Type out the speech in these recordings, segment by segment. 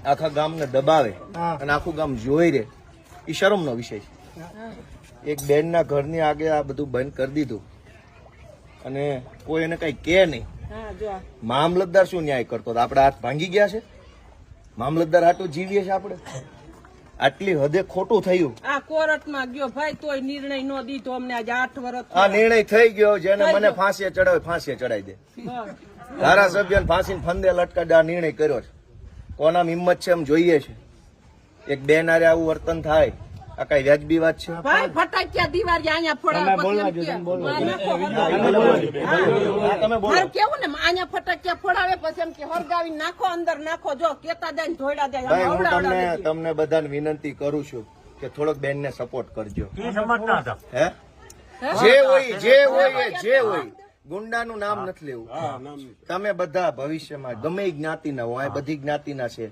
આખા ગામને દબાવે અને આખું ગામ જોઈ રે, એ શરમનો વિષય છે. એક બેનના ઘરની આગે આ બધું બંધ કરી દીધું અને કોઈ એને કઈ કે નહીં. મામલતદાર શું ન્યાય કરતો? આપડે હાથ ભાંગી ગયા છે? મામલતદાર હાટું જીવીએ છે આપણે? આટલી હદે ખોટું થયું. આ કોર્ટમાં ગયો ભાઈ, તોય નિર્ણય નો દીધો અમને. આજે 8 વર્ષ આ નિર્ણય થઈ ગયો. જેને મને ફાંસીએ ચડાવે ફાંસીએ ચડાવી દે. ધારાસભ્ય ફાંસી ફંદે લટકાડે આ નિર્ણય કર્યો છે. કોના હિંમત છે એમ જોઈએ છે. એક બેન આરે આવું વર્તન થાય, આ કઈ વ્યાજબી વાત છે? ભાઈ ફટાકિયા દિવાળી અહીંયા ફોડાવે કેવું ને, અહીંયા ફટાકિયા ફોડાવે પછી એમ કે હરગાવી નાખો, અંદર નાખો. જો કેતા જાય ધોયડા જાય. હું તમને બધાને વિનંતી કરું છું કે થોડોક બેન ને સપોર્ટ કરજો. હે જે હોય ગુંડાનું નામ નથી લેવું. તમે બધા ભવિષ્યમાં ગમે જ્ઞાતિના હો, આ બધી જ્ઞાતિના છે,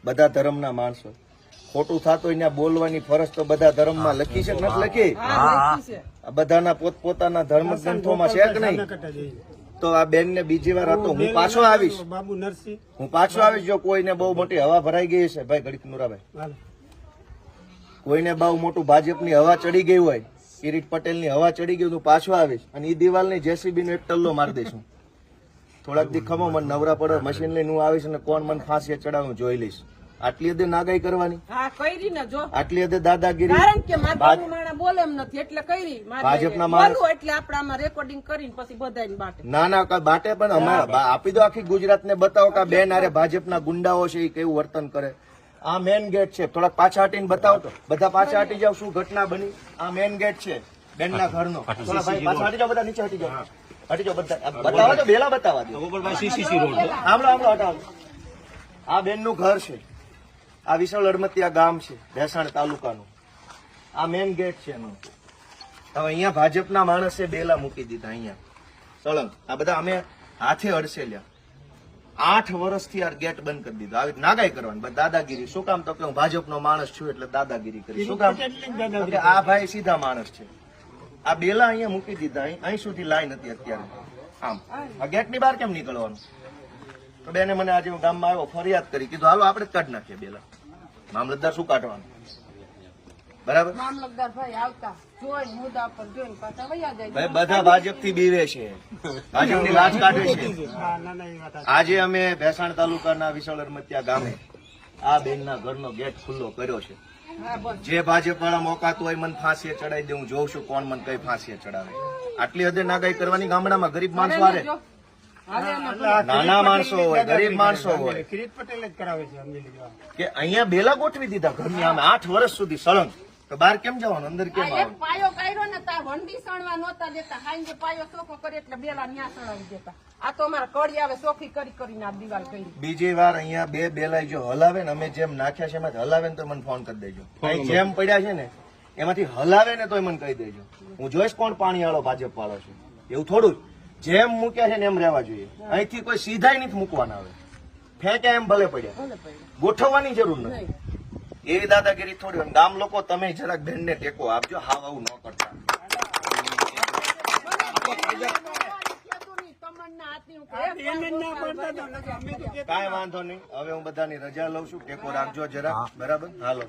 બધા ધર્મના માણસો. ખોટું થતું એને બોલવાની ફરજ તો બધા ધર્મમાં લખી છે કે નથી લખી? બધાના પોતપોતાના ધર્મ ગ્રંથોમાં છે કે નહીં? તો આ બેન ને બીજી વાર હતો, હું પાછો આવીશ. જો કોઈને બહુ મોટી હવા ભરાઈ ગઈ છે, ભાઈ ગણિત નુરાભાઈ, કોઈને બહુ મોટું ભાજપની હવા ચડી ગઈ હોય, કિરીટ પટેલની હવા ચડી ગઈ, હું પાછો આવીશ અને એ દિવાલની જેસીબી નો એક ટલ્લો મારી દઈશું. થોડાક દી ખમો, મને નવરા પડે મશીન લઈને હું આવીશ અને કોણ મને ફાંસી ચડાવું જોઈ લઈશ. આટલી હદે નાગાઈ કરવાની, આટલી હદે દાદાગીરી. કારણ કે માધવનું માણસ બોલે એમ નથી એટલે કરી. ભાજપના માણસ એટલે આપણે આમાં રેકોર્ડિંગ કરીને પછી બધાને બાટે. ના બાટે પણ અમારે આપી દો. આખી ગુજરાત ને બતાવો કે બેન આરે ભાજપના ગુંડાઓ છે એ કેવું વર્તન કરે. આ મેન ગેટ છે, થોડાક પાછા હટીને બતાવો તો. બધા પાછા હટી જાવ, શું ઘટના બની. આ મેન ગેટ છે બેનના ઘરનો. થોડા ભાઈ પાછા હટી જાવ, બધા નીચે હટી જાવ. હટી જાવ બધા, બતાવો તો બેલા બતાવવા દો. આમળો હટાવો. આ બેન નું ઘર છે. આ વિશાળ અડમતિયા ગામ છે, ભેસાણ તાલુકાનું. આ મેન ગેટ છે એનું. હવે અહીંયા ભાજપના માણસે બેલા મૂકી દીધા અહીંયા સળંગ. આ બધા અમે હાથે અડસેલ્યા. 8 વર્ષથી આ ગેટ બંધ કરી દીધો. આવી નાગાઈ કરવાની, દાદાગીરી. શું કામ? તો કે હું ભાજપનો માણસ છું એટલે દાદાગીરી કરી. શું કામ? આ ભાઈ સીધા માણસ છે. આ બેલા અહીંયા મૂકી દીધા. અહીં સુધી લાઈન હતી અત્યારે. આમ આ ગેટની બહાર કેમ નીકળવાનું? તો બેને મને આજે હું ગામમાં આવ્યો, ફરિયાદ કરી, કીધું હાલો આપણે જ કાઢી નાખીએ બેલા. મામલતદાર શું કાઢવાનું? બરાબર. મામલતદાર ભાઈ આવતા જોઈને મુદ્દા પર જોઈને પાછા વયા જાય. ભાઈ બધા ભાજપ થી બીવે છે, ભાજપની લાજ કાઢે છે. આજે અમે ભેસાણ તાલુકાના વિશાળ અડમતિયા ગામે આ બેનના ઘરનો ગેટ ખુલ્લો કર્યો છે. જે ભાજપ વાળા મોકાતું હોય મને ફાંસીએ ચડાવી દે. હું જોઉં છું કોણ મને કઈ ફાંસીએ ચડાવે. આટલી હદે નાગાઈ કરવાની ગામડામાં ગરીબ માણસો હારે, નાના માણસો હોય, ગરીબ માણસો હોય. કિરીટ પટેલ જ કરાવે છે કે અહીંયા બેલા ગોઠવી દીધા ઘરની આમે 8 વર્ષ સુધી સળંગ. તો બહાર કેમ જવાનું? અંદર કેમ આવવાનું? પાયો કાઢ્યો ને તા વંડી સણવા નહોતા દેતા. હાંજે પાયો ચોખ્ખો કરે એટલે બેલા ન્યા સણાવી દેતા. આ તો અમારા કડી આવે ચોખ્ખી કરીને આ દિવાલ કરી. બીજી વાર અહીંયા બે બેલા જો હલાવે ને, અમે જેમ નાખ્યા છે એમાંથી હલાવે ને તો મને ફોન કરી દેજો. અહીં જેમ પડ્યા છે ને એમાંથી હલાવે ને તો મને કહી દેજો. હું જોઈશ કોણ પાણી વાળો ભાજપ વાળો છે. એવું થોડું જેમ મૂક્યા છે ને એમ રહેવા જોઈએ. અહીંથી કોઈ સીધા નથી મૂકવાના. આવે ફેંક્યા એમ ભલે પડ્યા, ગોઠવવાની જરૂર નથી. એવી દાદાગીરી થોડી હોય. ગામ લોકો તમે જરાક બેન ને ટેકો આપજો. હાવ આવું ન કરતા. કાંઈ વાંધો નહીં. હવે હું બધાની રજા લઉં છું. ટેકો રાખજો જરા. બરાબર. હાલો.